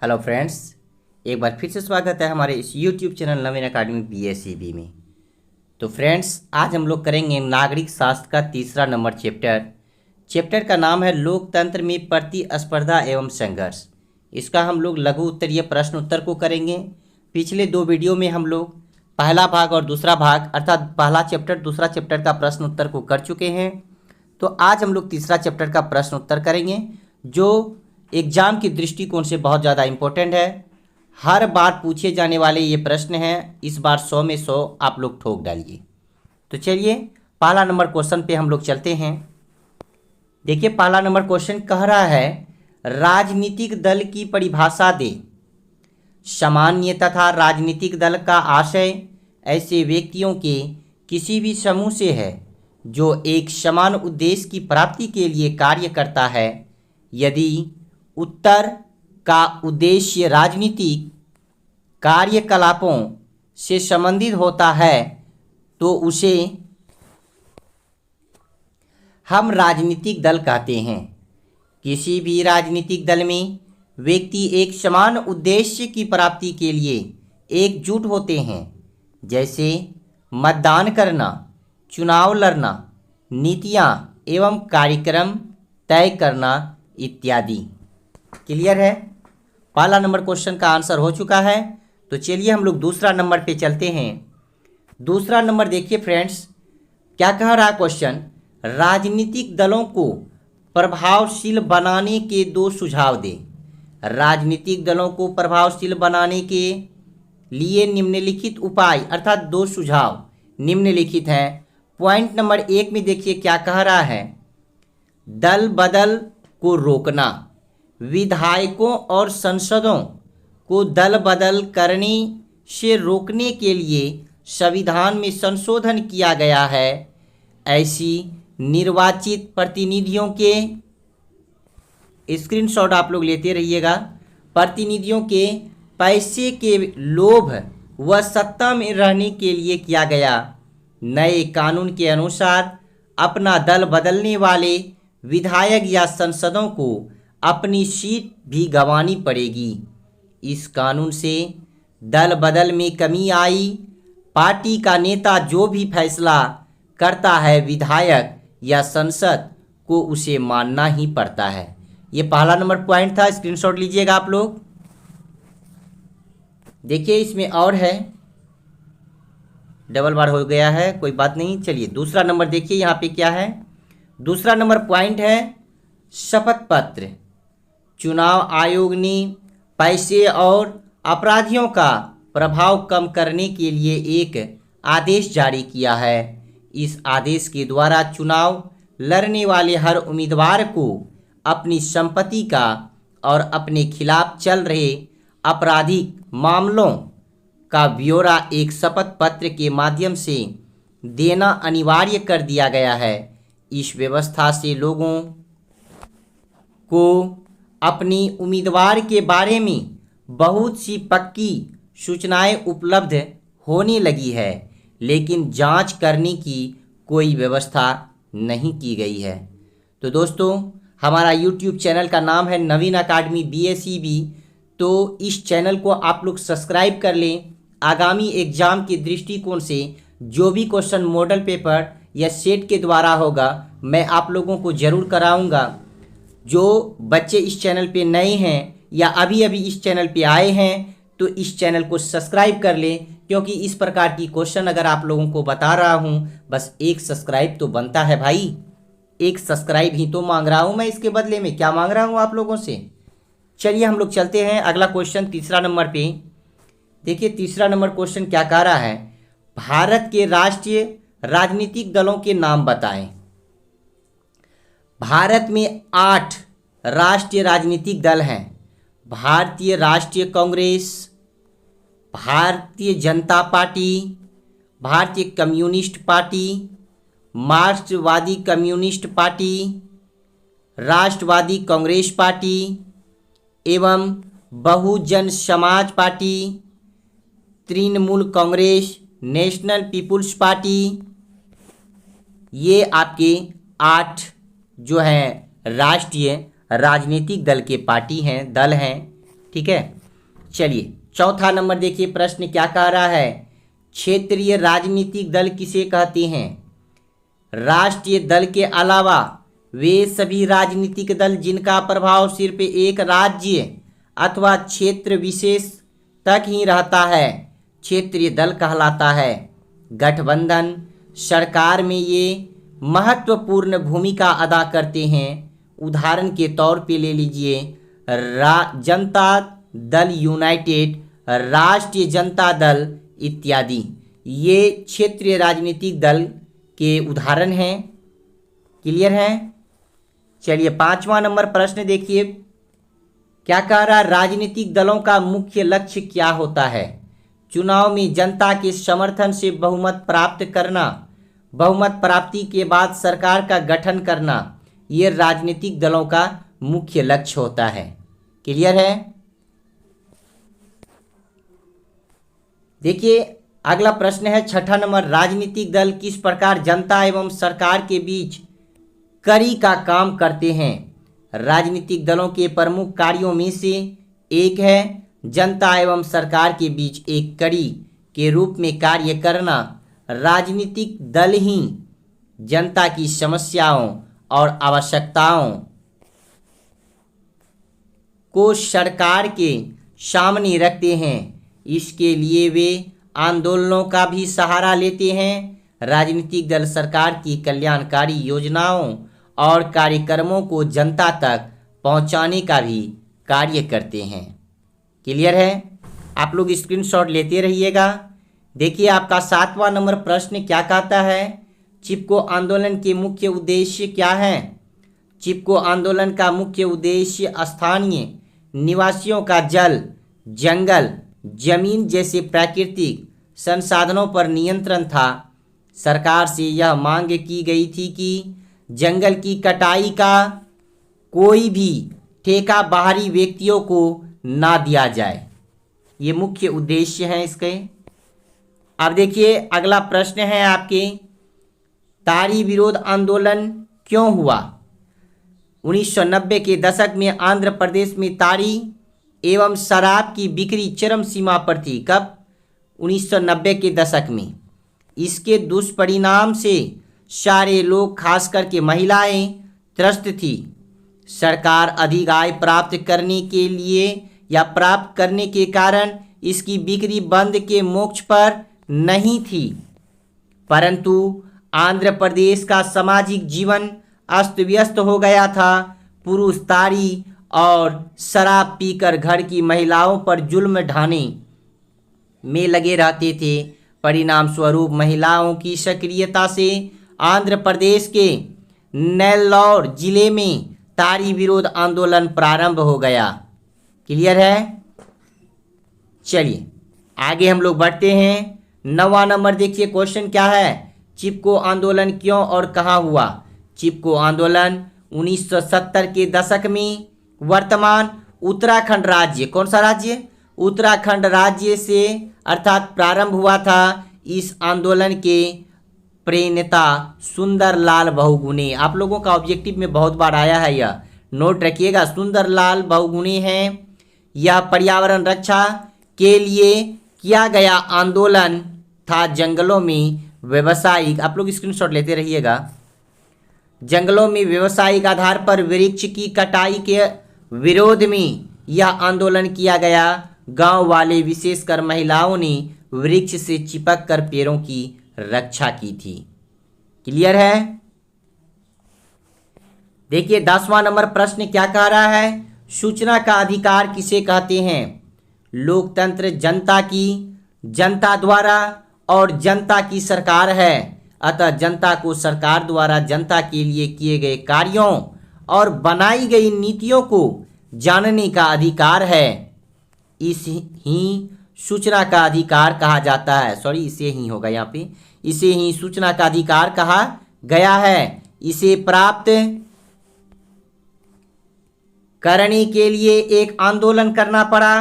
Hello friends, एक बार फिर से स्वागत है हमारे इस यूट्यूब चैनल नवीन अकाडमी BSCB में। तो फ्रेंड्स, आज हम लोग करेंगे नागरिक शास्त्र का तीसरा नंबर चैप्टर का नाम है लोकतंत्र में प्रतिस्पर्धा एवं संघर्ष। इसका हम लोग लघु उत्तरीय प्रश्न उत्तर को करेंगे। पिछले दो वीडियो में हम लोग पहला भाग और दूसरा भाग अर्थात पहला चैप्टर दूसरा चैप्टर का प्रश्न उत्तर को कर चुके हैं। तो आज हम लोग तीसरा चैप्टर का प्रश्न उत्तर करेंगे जो एग्जाम की दृष्टिकोण से बहुत ज़्यादा इम्पोर्टेंट है। हर बार पूछे जाने वाले ये प्रश्न हैं, इस बार 100 में 100 आप लोग ठोक डालिए। तो चलिए पहला नंबर क्वेश्चन पे हम लोग चलते हैं। देखिए, पहला नंबर क्वेश्चन कह रहा है राजनीतिक दल की परिभाषा दे। सामान्य तथा राजनीतिक दल का आशय ऐसे व्यक्तियों के किसी भी समूह से है जो एक समान उद्देश्य की प्राप्ति के लिए कार्य करता है। यदि उत्तर का उद्देश्य राजनीतिक कार्यकलापों से संबंधित होता है तो उसे हम राजनीतिक दल कहते हैं। किसी भी राजनीतिक दल में व्यक्ति एक समान उद्देश्य की प्राप्ति के लिए एकजुट होते हैं, जैसे मतदान करना, चुनाव लड़ना, नीतियां एवं कार्यक्रम तय करना इत्यादि। क्लियर है? पहला नंबर क्वेश्चन का आंसर हो चुका है। तो चलिए हम लोग दूसरा नंबर पे चलते हैं। दूसरा नंबर देखिए फ्रेंड्स, क्या कह रहा है क्वेश्चन, राजनीतिक दलों को प्रभावशील बनाने के दो सुझाव दें। राजनीतिक दलों को प्रभावशील बनाने के लिए निम्नलिखित उपाय अर्थात दो सुझाव निम्नलिखित हैं। पॉइंट नंबर 1 में देखिए क्या कह रहा है, दल बदल को रोकना। विधायकों और सांसदों को दल बदल करने से रोकने के लिए संविधान में संशोधन किया गया है। ऐसी निर्वाचित प्रतिनिधियों के स्क्रीनशॉट आप लोग लेते रहिएगा। प्रतिनिधियों के पैसे के लोभ व सत्ता में रहने के लिए किया गया। नए कानून के अनुसार अपना दल बदलने वाले विधायक या सांसदों को अपनी सीट भी गंवानी पड़ेगी। इस कानून से दल बदल में कमी आई। पार्टी का नेता जो भी फैसला करता है विधायक या सांसद को उसे मानना ही पड़ता है। ये पहला नंबर पॉइंट था, स्क्रीनशॉट लीजिएगा आप लोग। देखिए इसमें और है, डबल बार हो गया है, कोई बात नहीं। चलिए दूसरा नंबर देखिए यहाँ पे क्या है। दूसरा नंबर पॉइंट है शपथ पत्र। चुनाव आयोग ने पैसे और अपराधियों का प्रभाव कम करने के लिए एक आदेश जारी किया है। इस आदेश के द्वारा चुनाव लड़ने वाले हर उम्मीदवार को अपनी संपत्ति का और अपने खिलाफ चल रहे आपराधिक मामलों का ब्यौरा एक शपथ पत्र के माध्यम से देना अनिवार्य कर दिया गया है। इस व्यवस्था से लोगों को अपनी उम्मीदवार के बारे में बहुत सी पक्की सूचनाएं उपलब्ध होने लगी है, लेकिन जांच करने की कोई व्यवस्था नहीं की गई है। तो दोस्तों, हमारा YouTube चैनल का नाम है नवीन अकाडमी BSCB। तो इस चैनल को आप लोग सब्सक्राइब कर लें। आगामी एग्जाम के दृष्टिकोण से जो भी क्वेश्चन मॉडल पेपर या सेट के द्वारा होगा मैं आप लोगों को ज़रूर कराऊंगा। जो बच्चे इस चैनल पे नए हैं या अभी अभी इस चैनल पे आए हैं तो इस चैनल को सब्सक्राइब कर लें, क्योंकि इस प्रकार की क्वेश्चन अगर आप लोगों को बता रहा हूं, बस एक सब्सक्राइब तो बनता है भाई। एक सब्सक्राइब ही तो मांग रहा हूं मैं, इसके बदले में क्या मांग रहा हूं आप लोगों से। चलिए हम लोग चलते हैं अगला क्वेश्चन तीसरा नंबर पे। देखिए तीसरा नंबर क्वेश्चन क्या कह रहा है, भारत के राष्ट्रीय राजनीतिक दलों के नाम बताएं। भारत में 8 राष्ट्रीय राजनीतिक दल हैं। भारतीय राष्ट्रीय कांग्रेस, भारतीय Janata Party, Bharatiya Communist Party, Marxvadi Communist Party, Rashtravadi Congress Party एवं Bahujan Samaj Party, Trinamool Congress, National People's Party. ये आपके 8 जो हैं राष्ट्रीय राजनीतिक दल के पार्टी हैं, दल हैं। ठीक है। चलिए चौथा नंबर देखिए, प्रश्न क्या कह रहा है, क्षेत्रीय राजनीतिक दल किसे कहते हैं। राष्ट्रीय दल के अलावा वे सभी राजनीतिक दल जिनका प्रभाव सिर्फ एक राज्य अथवा क्षेत्र विशेष तक ही रहता है क्षेत्रीय दल कहलाता है। गठबंधन सरकार में ये महत्वपूर्ण भूमिका अदा करते हैं। उदाहरण के तौर पे ले लीजिए जनता दल यूनाइटेड, राष्ट्रीय जनता दल इत्यादि, ये क्षेत्रीय राजनीतिक दल के उदाहरण हैं। क्लियर है। चलिए पांचवा नंबर प्रश्न देखिए, क्या कह रहा है, राजनीतिक दलों का मुख्य लक्ष्य क्या होता है। चुनाव में जनता के समर्थन से बहुमत प्राप्त करना, बहुमत प्राप्ति के बाद सरकार का गठन करना, ये राजनीतिक दलों का मुख्य लक्ष्य होता है। क्लियर है। देखिए अगला प्रश्न है छठा नंबर, राजनीतिक दल किस प्रकार जनता एवं सरकार के बीच कड़ी का काम करते हैं। राजनीतिक दलों के प्रमुख कार्यों में से एक है जनता एवं सरकार के बीच एक कड़ी के रूप में कार्य करना। राजनीतिक दल ही जनता की समस्याओं और आवश्यकताओं को सरकार के सामने रखते हैं। इसके लिए वे आंदोलनों का भी सहारा लेते हैं। राजनीतिक दल सरकार की कल्याणकारी योजनाओं और कार्यक्रमों को जनता तक पहुंचाने का भी कार्य करते हैं। क्लियर है। आप लोग स्क्रीनशॉट लेते रहिएगा। देखिए आपका सातवां नंबर प्रश्न क्या कहता है, चिपको आंदोलन के मुख्य उद्देश्य क्या है। चिपको आंदोलन का मुख्य उद्देश्य स्थानीय निवासियों का जल, जंगल, जमीन जैसे प्राकृतिक संसाधनों पर नियंत्रण था। सरकार से यह मांग की गई थी कि जंगल की कटाई का कोई भी ठेका बाहरी व्यक्तियों को ना दिया जाए। ये मुख्य उद्देश्य हैं इसके। अब देखिए अगला प्रश्न है आपके, तारी विरोध आंदोलन क्यों हुआ। 1990 के दशक में आंध्र प्रदेश में तारी एवं शराब की बिक्री चरम सीमा पर थी। कब? 1990 के दशक में। इसके दुष्परिणाम से सारे लोग खास करके महिलाएं त्रस्त थी। सरकार अधिक आय प्राप्त करने के लिए या प्राप्त करने के कारण इसकी बिक्री बंद के मोक्ष पर नहीं थी, परंतु आंध्र प्रदेश का सामाजिक जीवन अस्त व्यस्त हो गया था। पुरुष तारी और शराब पीकर घर की महिलाओं पर जुल्म ढाने में लगे रहते थे। परिणाम स्वरूप महिलाओं की सक्रियता से आंध्र प्रदेश के नेल्लौर जिले में तारी विरोध आंदोलन प्रारंभ हो गया। क्लियर है। चलिए आगे हम लोग बढ़ते हैं। 9वां नंबर देखिए, क्वेश्चन क्या है, चिपको आंदोलन क्यों और कहाँ हुआ। चिपको आंदोलन 1970 के दशक में वर्तमान उत्तराखंड राज्य, कौन सा राज्य, उत्तराखंड राज्य से अर्थात प्रारंभ हुआ था। इस आंदोलन के प्रणेता सुंदरलाल बहुगुणे, आप लोगों का ऑब्जेक्टिव में बहुत बार आया है, यह नोट रखिएगा। सुंदरलाल बहुगुणे हैं। यह पर्यावरण रक्षा के लिए किया गया आंदोलन था। जंगलों में व्यवसायिक, आप लोग स्क्रीनशॉट लेते रहिएगा, जंगलों में व्यवसायिक आधार पर वृक्ष की कटाई के विरोध में यह आंदोलन किया गया। गांव वाले विशेषकर महिलाओं ने वृक्ष से चिपक कर पेड़ों की रक्षा की थी। क्लियर है। देखिए 10वां नंबर प्रश्न क्या कह रहा है, सूचना का अधिकार किसे कहते हैं। लोकतंत्र जनता द्वारा और जनता की सरकार है, अतः जनता को सरकार द्वारा जनता के लिए किए गए कार्यों और बनाई गई नीतियों को जानने का अधिकार है। इसे ही सूचना का अधिकार कहा जाता है। सॉरी, इसे ही होगा यहाँ पे, इसे ही सूचना का अधिकार कहा गया है। इसे प्राप्त करने के लिए एक आंदोलन करना पड़ा।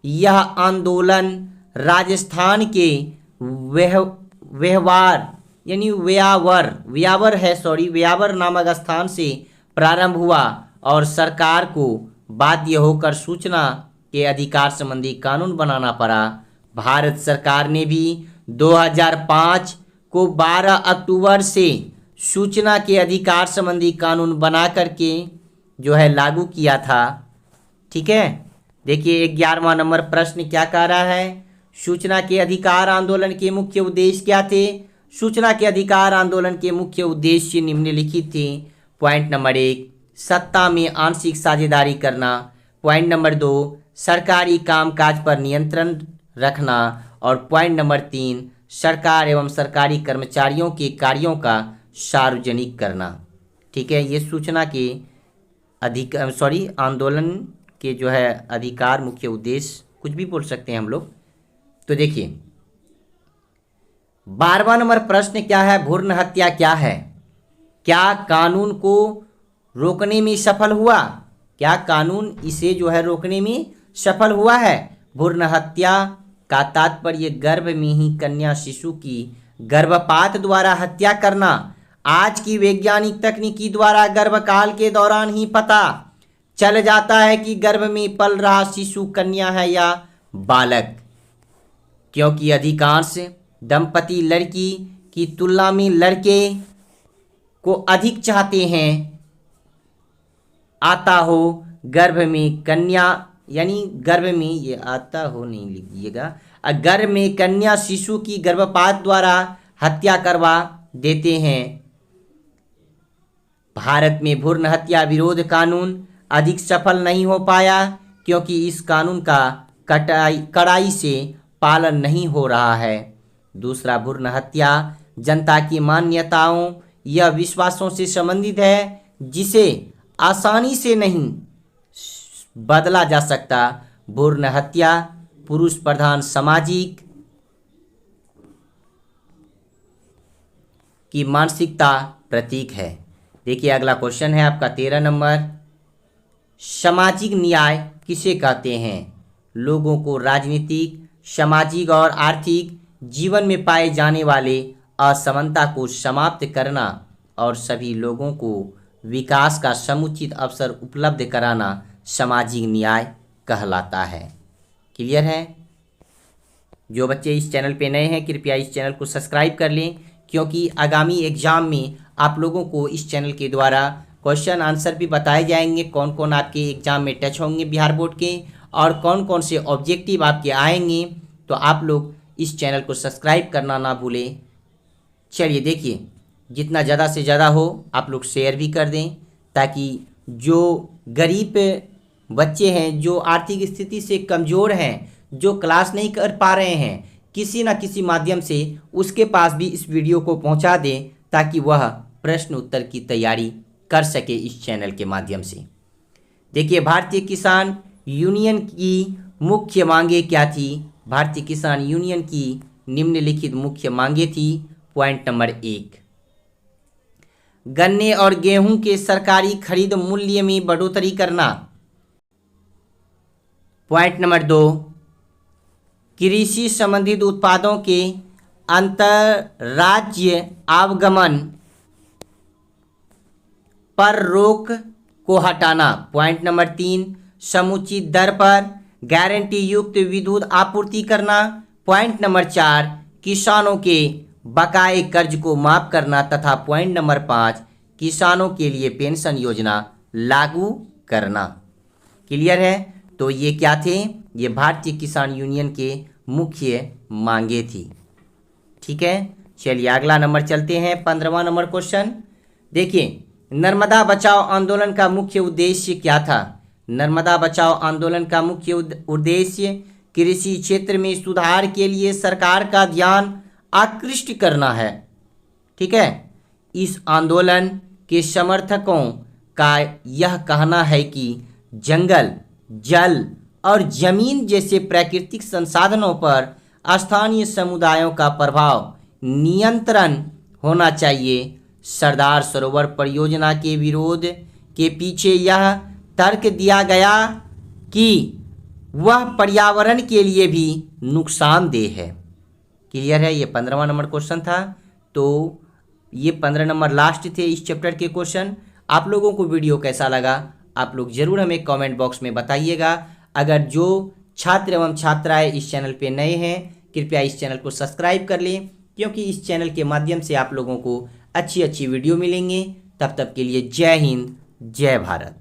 यह आंदोलन राजस्थान के व्यावर नामक स्थान से प्रारंभ हुआ और सरकार को बाध्य होकर सूचना के अधिकार संबंधी कानून बनाना पड़ा। भारत सरकार ने भी 2005 को 12 अक्टूबर से सूचना के अधिकार संबंधी कानून बना करके जो है लागू किया था। ठीक है, देखिए 11वां नंबर प्रश्न क्या कह रहा है, सूचना के अधिकार आंदोलन के मुख्य उद्देश्य क्या थे। सूचना के अधिकार आंदोलन के मुख्य उद्देश्य निम्नलिखित थे। पॉइंट नंबर 1, सत्ता में आंशिक साझेदारी करना। पॉइंट नंबर 2, सरकारी कामकाज पर नियंत्रण रखना। और पॉइंट नंबर 3, सरकार एवं सरकारी कर्मचारियों के कार्यों का सार्वजनिक करना। ठीक है, ये सूचना के आंदोलन के जो है अधिकार, मुख्य उद्देश्य, कुछ भी बोल सकते हैं हम लोग। तो देखिए 12वां नंबर प्रश्न क्या है, भ्रूण हत्या क्या है। क्या कानून को रोकने में सफल हुआ। क्या कानून इसे जो है रोकने में सफल हुआ है। भ्रूण हत्या का तात्पर्य गर्भ में ही कन्या शिशु की गर्भपात द्वारा हत्या करना। आज की वैज्ञानिक तकनीकी द्वारा गर्भकाल के दौरान ही पता चल जाता है कि गर्भ में पल रहा शिशु कन्या है या बालक, क्योंकि अधिकांश दंपति लड़की की तुलना में लड़के को अधिक चाहते हैं। आता हो गर्भ में कन्या, यानी गर्भ में, ये आता हो नहीं लिखिएगा, गर्भ में कन्या शिशु की गर्भपात द्वारा हत्या करवा देते हैं। भारत में भ्रूण हत्या विरोध कानून अधिक सफल नहीं हो पाया क्योंकि इस कानून का कड़ाई से पालन नहीं हो रहा है। दूसरा, भ्रूण हत्या जनता की मान्यताओं या विश्वासों से संबंधित है जिसे आसानी से नहीं बदला जा सकता। भ्रूण हत्या पुरुष प्रधान सामाजिक की मानसिकता प्रतीक है। देखिए अगला क्वेश्चन है आपका 13 नंबर, सामाजिक न्याय किसे कहते हैं। लोगों को राजनीतिक, सामाजिक और आर्थिक जीवन में पाए जाने वाले असमानता को समाप्त करना और सभी लोगों को विकास का समुचित अवसर उपलब्ध कराना सामाजिक न्याय कहलाता है। क्लियर है। जो बच्चे इस चैनल पे नए हैं कृपया इस चैनल को सब्सक्राइब कर लें, क्योंकि आगामी एग्जाम में आप लोगों को इस चैनल के द्वारा क्वेश्चन आंसर भी बताए जाएंगे, कौन कौन आपके एग्जाम में टच होंगे बिहार बोर्ड के और कौन कौन से ऑब्जेक्टिव आपके आएंगे। तो आप लोग इस चैनल को सब्सक्राइब करना ना भूलें। चलिए देखिए, जितना ज़्यादा से ज़्यादा हो आप लोग शेयर भी कर दें, ताकि जो गरीब बच्चे हैं, जो आर्थिक स्थिति से कमज़ोर हैं, जो क्लास नहीं कर पा रहे हैं, किसी न किसी माध्यम से उसके पास भी इस वीडियो को पहुंचा दें, ताकि वह प्रश्न उत्तर की तैयारी कर सके इस चैनल के माध्यम से। देखिए भारतीय किसान यूनियन की मुख्य मांगे क्या थी। भारतीय किसान यूनियन की निम्नलिखित मुख्य मांगे थी। पॉइंट नंबर 1, गन्ने और गेहूं के सरकारी खरीद मूल्य में बढ़ोतरी करना। पॉइंट नंबर 2, कृषि संबंधित उत्पादों के अंतरराज्य आवागमन पर रोक को हटाना। पॉइंट नंबर 3, समुचित दर पर गारंटी युक्त विद्युत आपूर्ति करना। पॉइंट नंबर 4, किसानों के बकाए कर्ज को माफ करना तथा पॉइंट नंबर 5, किसानों के लिए पेंशन योजना लागू करना। क्लियर है। तो ये क्या थे, ये भारतीय किसान यूनियन के मुख्य मांगे थी। ठीक है, चलिए अगला नंबर चलते हैं, 15वां नंबर क्वेश्चन। देखिए नर्मदा बचाओ आंदोलन का मुख्य उद्देश्य क्या था। नर्मदा बचाओ आंदोलन का मुख्य उद्देश्य कृषि क्षेत्र में सुधार के लिए सरकार का ध्यान आकृष्ट करना है। ठीक है, इस आंदोलन के समर्थकों का यह कहना है कि जंगल, जल और जमीन जैसे प्राकृतिक संसाधनों पर स्थानीय समुदायों का प्रभाव नियंत्रण होना चाहिए। सरदार सरोवर परियोजना के विरोध के पीछे यह तर्क दिया गया कि वह पर्यावरण के लिए भी नुकसानदेह है। क्लियर है। ये 15वां नंबर क्वेश्चन था। तो ये 15 नंबर लास्ट थे इस चैप्टर के क्वेश्चन। आप लोगों को वीडियो कैसा लगा आप लोग ज़रूर हमें कमेंट बॉक्स में बताइएगा। अगर जो छात्र एवं छात्राएं इस चैनल पे नए हैं, कृपया इस चैनल को सब्सक्राइब कर लें, क्योंकि इस चैनल के माध्यम से आप लोगों को अच्छी अच्छी वीडियो मिलेंगे। तब तक के लिए जय हिंद, जय भारत।